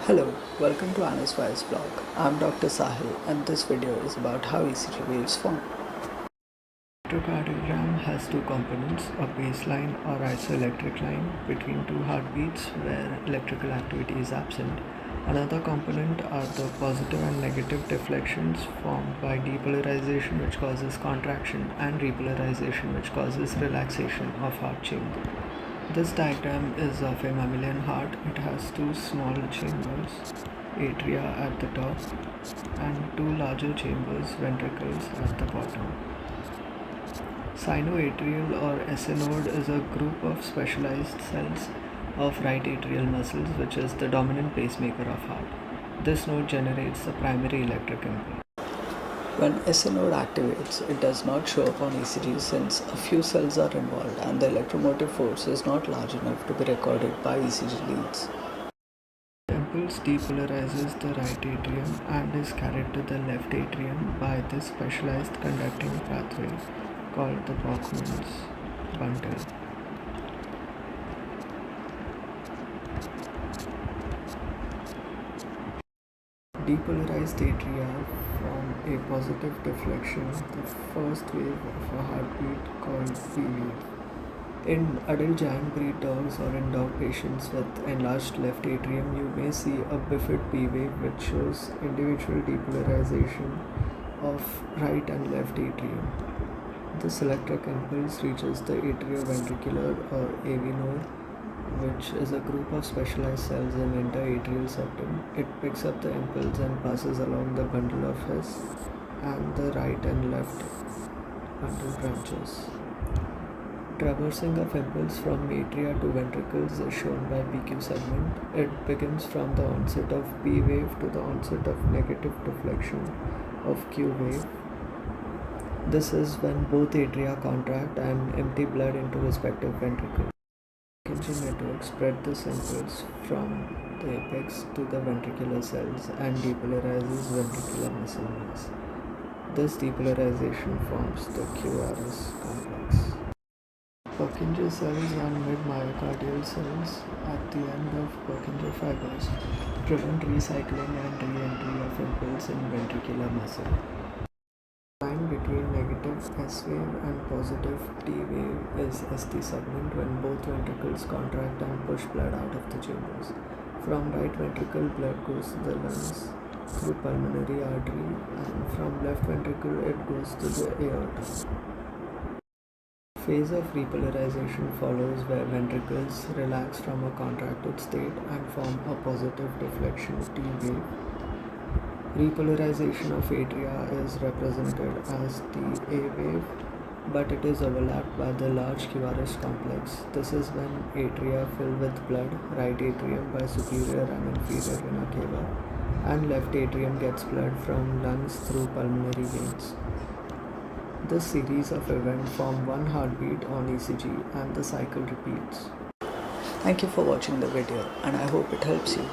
Hello, welcome to Anna's Voice blog. I'm Dr. Sahil and this video is about how ECG waves form. Electrocardiogram has two components, a baseline or isoelectric line between two heartbeats where electrical activity is absent. Another component are the positive and negative deflections formed by depolarization, which causes contraction, and repolarization, which causes relaxation of heart chamber. This diagram is of a mammalian heart. It has two small chambers, atria at the top, and two larger chambers, ventricles, at the bottom. Sinoatrial or SA node is a group of specialized cells of right atrial muscles, which is the dominant pacemaker of heart. This node generates the primary electric impulse. When SA node activates, it does not show up on ECG since a few cells are involved and the electromotive force is not large enough to be recorded by ECG leads. The impulse depolarizes the right atrium and is carried to the left atrium by this specialized conducting pathway called the Bachmann's bundle. Depolarized atria form a positive deflection, the first wave of a heartbeat called P wave. In adult giant breed dogs or in dog patients with enlarged left atrium, you may see a bifid P wave which shows individual depolarization of right and left atrium. This electric impulse reaches the atrioventricular or AV node, which is a group of specialized cells in interatrial septum. It picks up the impulse and passes along the bundle of His and the right and left bundle branches. Traversing of impulse from atria to ventricles is shown by PQ segment. It begins from the onset of P wave to the onset of negative deflection of Q wave. This is when both atria contract and empty blood into respective ventricles. Purkinje network spread this impulse from the apex to the ventricular cells and depolarizes ventricular muscle mass. This depolarization forms the QRS complex. Purkinje cells and mid-myocardial cells at the end of Purkinje fibers prevent recycling and re-entry of impulse in ventricular muscle. The line between negative S wave and positive T wave is ST segment when both ventricles contract and push blood out of the chambers. From right ventricle, blood goes to the lungs through pulmonary artery, and from left ventricle it goes to the aorta. Phase of repolarization follows where ventricles relax from a contracted state and form a positive deflection T wave. Repolarization of atria is represented as the A wave, but it is overlapped by the large QRS complex. This is when atria fill with blood, right atrium by superior and inferior vena cava, and left atrium gets blood from lungs through pulmonary veins. This series of events form one heartbeat on ECG and the cycle repeats. Thank you for watching the video and I hope it helps you.